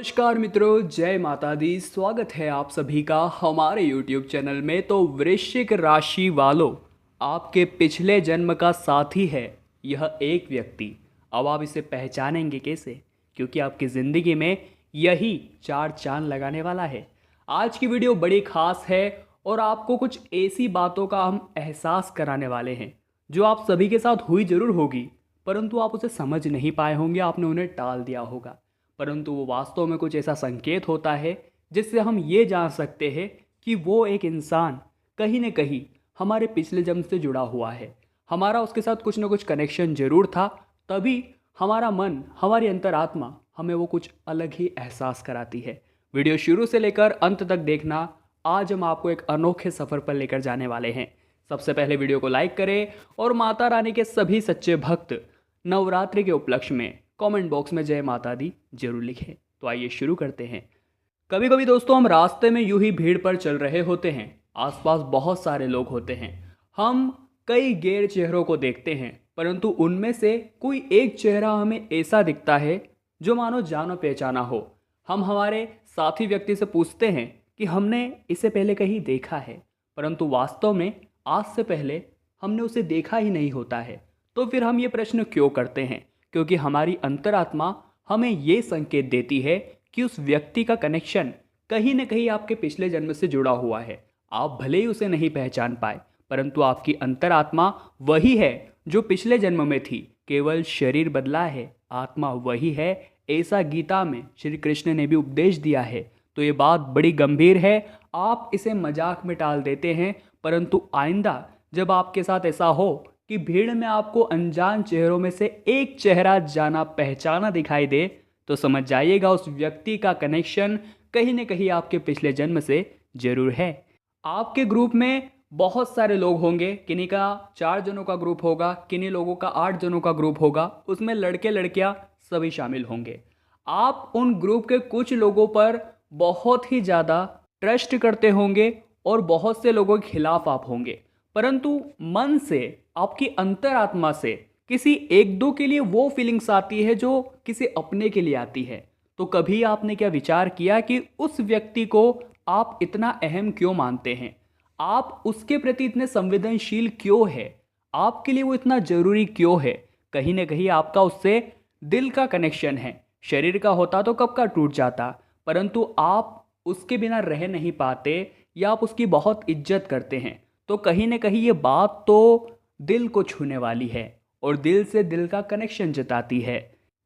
नमस्कार मित्रों, जय माता दी। स्वागत है आप सभी का हमारे YouTube चैनल में। तो वृश्चिक राशि वालों, आपके पिछले जन्म का साथी है यह एक व्यक्ति। अब आप इसे पहचानेंगे कैसे? क्योंकि आपकी ज़िंदगी में यही चार चांद लगाने वाला है। आज की वीडियो बड़ी खास है और आपको कुछ ऐसी बातों का हम एहसास कराने वाले हैं जो आप सभी के साथ हुई जरूर होगी, परंतु आप उसे समझ नहीं पाए होंगे, आपने उन्हें टाल दिया होगा। परंतु वो वास्तव में कुछ ऐसा संकेत होता है जिससे हम ये जान सकते हैं कि वो एक इंसान कहीं न कहीं हमारे पिछले जन्म से जुड़ा हुआ है। हमारा उसके साथ कुछ ना कुछ कनेक्शन जरूर था, तभी हमारा मन, हमारी अंतरात्मा हमें वो कुछ अलग ही एहसास कराती है। वीडियो शुरू से लेकर अंत तक देखना। आज हम आपको एक अनोखे सफ़र पर लेकर जाने वाले हैं। सबसे पहले वीडियो को लाइक करें और माता रानी के सभी सच्चे भक्त नवरात्रि के उपलक्ष्य में कमेंट बॉक्स में जय माता दी जरूर लिखें। तो आइए शुरू करते हैं। कभी कभी दोस्तों, हम रास्ते में यूं ही भीड़ पर चल रहे होते हैं, आसपास बहुत सारे लोग होते हैं, हम कई गैर चेहरों को देखते हैं, परंतु उनमें से कोई एक चेहरा हमें ऐसा दिखता है जो मानो जानो पहचाना हो। हम हमारे साथी व्यक्ति से पूछते हैं कि हमने इसे पहले कहीं देखा है, परंतु वास्तव में आज से पहले हमने उसे देखा ही नहीं होता है। तो फिर हम ये प्रश्न क्यों करते हैं? क्योंकि हमारी अंतरात्मा हमें ये संकेत देती है कि उस व्यक्ति का कनेक्शन कहीं न कहीं आपके पिछले जन्म से जुड़ा हुआ है। आप भले ही उसे नहीं पहचान पाए, परंतु आपकी अंतरात्मा वही है जो पिछले जन्म में थी, केवल शरीर बदला है, आत्मा वही है। ऐसा गीता में श्री कृष्ण ने भी उपदेश दिया है। तो ये बात बड़ी गंभीर है। आप इसे मजाक में टाल देते हैं, परंतु आइंदा जब आपके साथ ऐसा हो कि भीड़ में आपको अनजान चेहरों में से एक चेहरा जाना पहचाना दिखाई दे, तो समझ जाइएगा उस व्यक्ति का कनेक्शन कहीं न कहीं आपके पिछले जन्म से जरूर है। आपके ग्रुप में बहुत सारे लोग होंगे, किन्हीं का 4 जनों का ग्रुप होगा, किन्हीं लोगों का 8 जनों का ग्रुप होगा, उसमें लड़के लड़कियां सभी शामिल होंगे। आप उन ग्रुप के कुछ लोगों पर बहुत ही ज़्यादा ट्रस्ट करते होंगे और बहुत से लोगों के खिलाफ आप होंगे, परंतु मन से, आपकी अंतरात्मा से किसी एक दो के लिए वो फीलिंग्स आती है जो किसी अपने के लिए आती है। तो कभी आपने क्या विचार किया कि उस व्यक्ति को आप इतना अहम क्यों मानते हैं? आप उसके प्रति इतने संवेदनशील क्यों है? आपके लिए वो इतना जरूरी क्यों है? कहीं ना कहीं आपका उससे दिल का कनेक्शन है। शरीर का होता तो कब का टूट जाता, परंतु आप उसके बिना रह नहीं पाते या आप उसकी बहुत इज्जत करते हैं। तो कहीं ना कहीं ये बात तो दिल को छूने वाली है और दिल से दिल का कनेक्शन जताती है।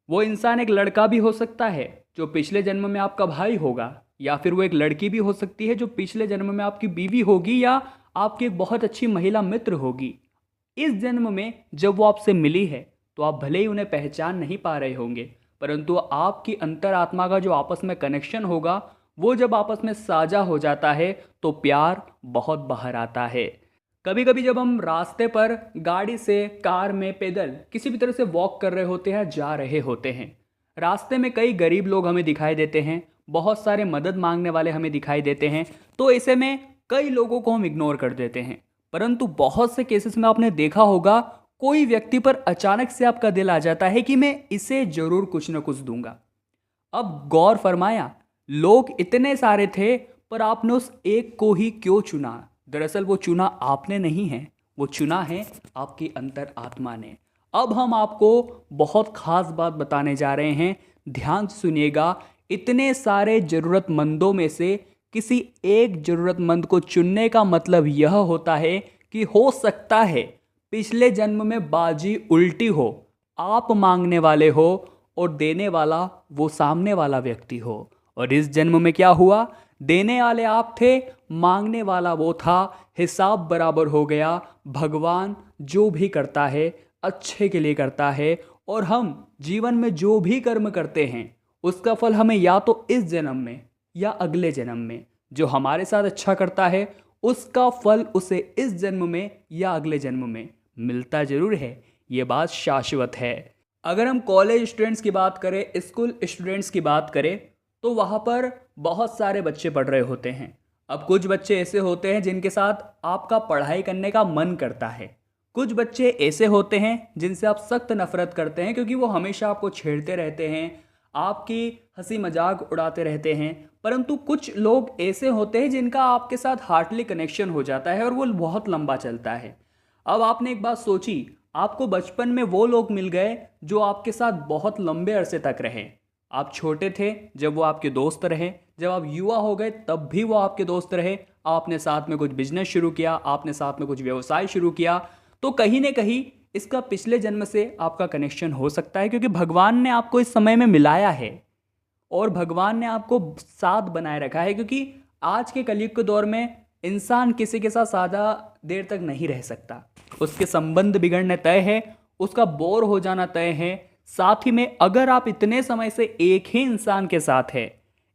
वो इंसान एक लड़का भी हो सकता है जो पिछले जन्म में आपका भाई होगा, या फिर वो एक लड़की भी हो सकती है जो पिछले जन्म में आपकी बीवी होगी या आपकी एक बहुत अच्छी महिला मित्र होगी। इस जन्म में जब वो आपसे मिली है तो आप भले ही उन्हें पहचान नहीं पा रहे होंगे, परंतु आपकी अंतरात्मा का जो आपस में कनेक्शन होगा, वो जब आपस में साझा हो जाता है तो प्यार बहुत बाहर आता है। कभी कभी जब हम रास्ते पर गाड़ी से, कार में, पैदल किसी भी तरह से वॉक कर रहे होते हैं, जा रहे होते हैं, रास्ते में कई गरीब लोग हमें दिखाई देते हैं, बहुत सारे मदद मांगने वाले हमें दिखाई देते हैं। तो ऐसे में कई लोगों को हम इग्नोर कर देते हैं, परंतु बहुत से केसेस में आपने देखा होगा कोई व्यक्ति पर अचानक से आपका दिल आ जाता है कि मैं इसे जरूर कुछ न कुछ दूंगा। अब गौर फरमाया, लोग इतने सारे थे पर आपने उस एक को ही क्यों चुना? दरअसल वो चुना आपने नहीं है, वो चुना है आपकी अंतर आत्मा ने। अब हम आपको बहुत खास बात बताने जा रहे हैं, ध्यान से सुनिएगा। इतने सारे जरूरतमंदों में से किसी एक जरूरतमंद को चुनने का मतलब यह होता है कि हो सकता है पिछले जन्म में बाजी उल्टी हो, आप मांगने वाले हो और देने वाला वो सामने वाला व्यक्ति हो। और इस जन्म में क्या हुआ? देने वाले आप थे, मांगने वाला वो था। हिसाब बराबर हो गया। भगवान जो भी करता है अच्छे के लिए करता है, और हम जीवन में जो भी कर्म करते हैं उसका फल हमें या तो इस जन्म में या अगले जन्म में, जो हमारे साथ अच्छा करता है उसका फल उसे इस जन्म में या अगले जन्म में मिलता जरूर है। ये बात शाश्वत है। अगर हम कॉलेज स्टूडेंट्स की बात करें, स्कूल स्टूडेंट्स की बात करें, तो वहाँ पर बहुत सारे बच्चे पढ़ रहे होते हैं। अब कुछ बच्चे ऐसे होते हैं जिनके साथ आपका पढ़ाई करने का मन करता है, कुछ बच्चे ऐसे होते हैं जिनसे आप सख्त नफरत करते हैं क्योंकि वो हमेशा आपको छेड़ते रहते हैं, आपकी हंसी मजाक उड़ाते रहते हैं। परंतु कुछ लोग ऐसे होते हैं जिनका आपके साथ हार्टली कनेक्शन हो जाता है और वो बहुत लंबा चलता है। अब आपने एक बात सोची, आपको बचपन में वो लोग मिल गए जो आपके साथ बहुत लंबे अरसे तक रहे। आप छोटे थे जब वो आपके दोस्त रहे, जब आप युवा हो गए तब भी वो आपके दोस्त रहे। आपने साथ में कुछ बिजनेस शुरू किया, आपने साथ में कुछ व्यवसाय शुरू किया, तो कहीं ना कहीं इसका पिछले जन्म से आपका कनेक्शन हो सकता है, क्योंकि भगवान ने आपको इस समय में मिलाया है और भगवान ने आपको साथ बनाए रखा है। क्योंकि आज के कलयुग के दौर में इंसान किसी के साथ ज़्यादा देर तक नहीं रह सकता, उसके संबंध बिगड़ने तय है, उसका बोर हो जाना तय है। साथ ही में अगर आप इतने समय से एक ही इंसान के साथ है,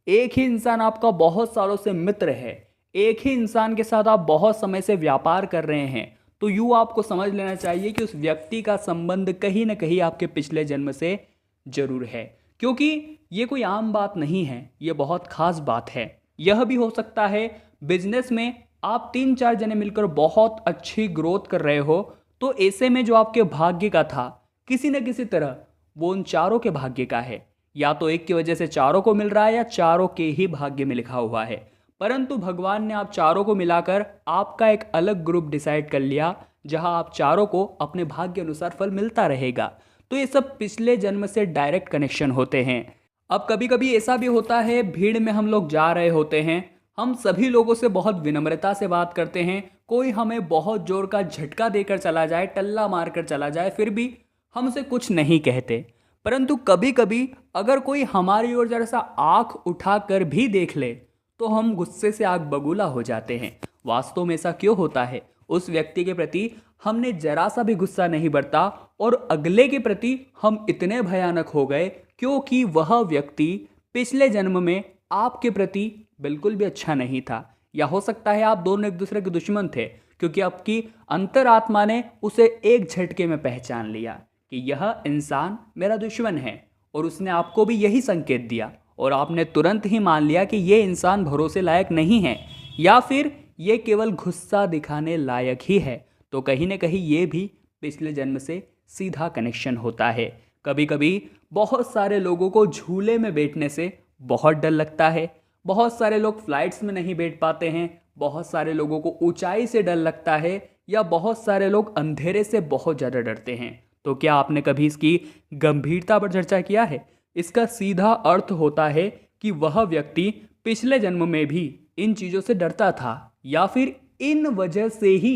एक ही इंसान आपका बहुत सालों से मित्र है, एक ही इंसान के साथ आप बहुत समय से व्यापार कर रहे हैं, तो यूँ आपको समझ लेना चाहिए कि उस व्यक्ति का संबंध कहीं ना कहीं आपके पिछले जन्म से जरूर है। क्योंकि ये कोई आम बात नहीं है, ये बहुत खास बात है। यह भी हो सकता है बिजनेस में आप 3-4 जने मिलकर बहुत अच्छी ग्रोथ कर रहे हो, तो ऐसे में जो आपके भाग्य का था किसी न किसी तरह वो उन चारों के भाग्य का है। या तो एक की वजह से चारों को मिल रहा है या चारों के ही भाग्य में लिखा हुआ है। परंतु भगवान ने आप चारों को मिलाकर आपका एक अलग ग्रुप डिसाइड कर लिया, जहां आप चारों को अपने भाग्य अनुसार फल मिलता रहेगा। तो ये सब पिछले जन्म से डायरेक्ट कनेक्शन होते हैं। अब कभी कभी ऐसा भी होता है, भीड़ में हम लोग जा रहे होते हैं, हम सभी लोगों से बहुत विनम्रता से बात करते हैं, कोई हमें बहुत जोर का झटका देकर चला जाए, टल्ला मारकर चला जाए, फिर भी हमसे कुछ नहीं कहते। परंतु कभी कभी अगर कोई हमारी ओर जरा सा आँख उठाकर भी देख ले तो हम गुस्से से आग बबूला हो जाते हैं। वास्तव में ऐसा क्यों होता है? उस व्यक्ति के प्रति हमने जरा सा भी गुस्सा नहीं बरता और अगले के प्रति हम इतने भयानक हो गए क्योंकि वह व्यक्ति पिछले जन्म में आपके प्रति बिल्कुल भी अच्छा नहीं था। या हो सकता है आप दोनों एक दूसरे के दुश्मन थे, क्योंकि आपकी अंतरात्मा ने उसे एक झटके में पहचान लिया कि यह इंसान मेरा दुश्मन है, और उसने आपको भी यही संकेत दिया और आपने तुरंत ही मान लिया कि ये इंसान भरोसे लायक नहीं है, या फिर ये केवल गुस्सा दिखाने लायक ही है। तो कहीं ना कहीं ये भी पिछले जन्म से सीधा कनेक्शन होता है। कभी कभी बहुत सारे लोगों को झूले में बैठने से बहुत डर लगता है, बहुत सारे लोग फ्लाइट्स में नहीं बैठ पाते हैं, बहुत सारे लोगों को ऊंचाई से डर लगता है, या बहुत सारे लोग अंधेरे से बहुत ज़्यादा डरते हैं। तो क्या आपने कभी इसकी गंभीरता पर चर्चा किया है? इसका सीधा अर्थ होता है कि वह व्यक्ति पिछले जन्म में भी इन चीज़ों से डरता था, या फिर इन वजह से ही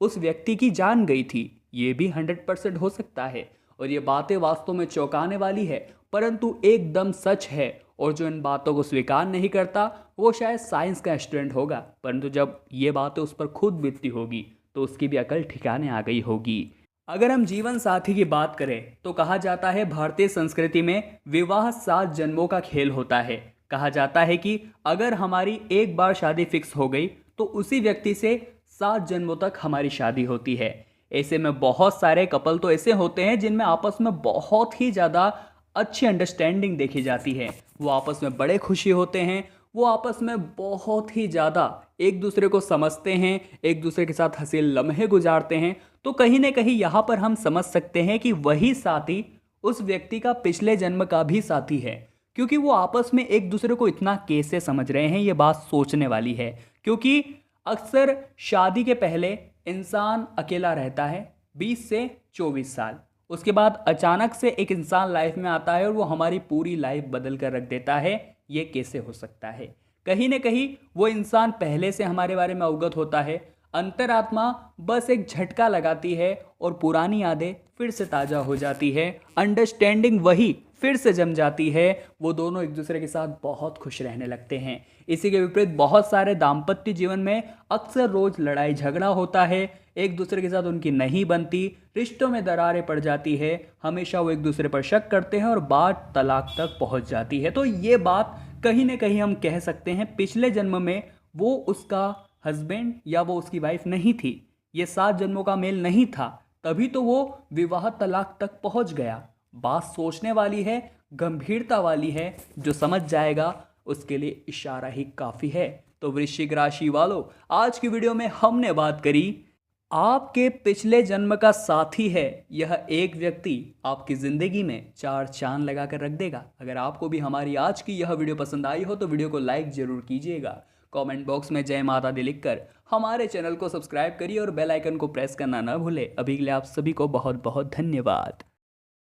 उस व्यक्ति की जान गई थी। ये भी 100% हो सकता है, और ये बातें वास्तव में चौंकाने वाली है, परंतु एकदम सच है। और जो इन बातों को स्वीकार नहीं करता वो शायद साइंस का स्टूडेंट होगा, परंतु जब ये बातें उस पर खुद बीतती होगी तो उसकी भी अकल ठिकाने आ गई होगी। अगर हम जीवन साथी की बात करें तो कहा जाता है भारतीय संस्कृति में विवाह 7 जन्मों का खेल होता है। कहा जाता है कि अगर हमारी एक बार शादी फिक्स हो गई तो उसी व्यक्ति से 7 जन्मों तक हमारी शादी होती है। ऐसे में बहुत सारे कपल तो ऐसे होते हैं जिनमें आपस में बहुत ही ज़्यादा अच्छी अंडरस्टैंडिंग देखी जाती है, वो आपस में बड़े खुशी होते हैं, वो आपस में बहुत ही ज़्यादा एक दूसरे को समझते हैं, एक दूसरे के साथ हंसी लम्हे गुजारते हैं। तो कहीं ना कहीं यहाँ पर हम समझ सकते हैं कि वही साथी उस व्यक्ति का पिछले जन्म का भी साथी है, क्योंकि वो आपस में एक दूसरे को इतना कैसे समझ रहे हैं, ये बात सोचने वाली है। क्योंकि अक्सर शादी के पहले इंसान अकेला रहता है 20 से 24 साल, उसके बाद अचानक से एक इंसान लाइफ में आता है और वो हमारी पूरी लाइफ बदल कर रख देता है। ये कैसे हो सकता है? कहीं ना कहीं वो इंसान पहले से हमारे बारे में अवगत होता है, अंतरात्मा बस एक झटका लगाती है और पुरानी यादें फिर से ताज़ा हो जाती है, अंडरस्टैंडिंग वही फिर से जम जाती है, वो दोनों एक दूसरे के साथ बहुत खुश रहने लगते हैं। इसी के विपरीत बहुत सारे दाम्पत्य जीवन में अक्सर रोज लड़ाई झगड़ा होता है, एक दूसरे के साथ उनकी नहीं बनती, रिश्तों में दरारें पड़ जाती है, हमेशा वो एक दूसरे पर शक करते हैं और बात तलाक तक पहुंच जाती है। तो ये बात कहीं ना कहीं हम कह सकते हैं पिछले जन्म में वो उसका हस्बैंड या वो उसकी वाइफ नहीं थी, ये 7 जन्मों का मेल नहीं था, तभी तो वो विवाह तलाक तक पहुंच गया। बात सोचने वाली है, गंभीरता वाली है, जो समझ जाएगा उसके लिए इशारा ही काफ़ी है। तो वृश्चिक राशि वालों, आज की वीडियो में हमने बात करी आपके पिछले जन्म का साथी है यह एक व्यक्ति आपकी ज़िंदगी में चार चांद लगा कर रख देगा। अगर आपको भी हमारी आज की यह वीडियो पसंद आई हो तो वीडियो को लाइक ज़रूर कीजिएगा। कमेंट बॉक्स में जय माता दी लिखकर हमारे चैनल को सब्सक्राइब करिए और बेल आइकन को प्रेस करना ना भूलें। अभी के लिए आप सभी को बहुत बहुत धन्यवाद।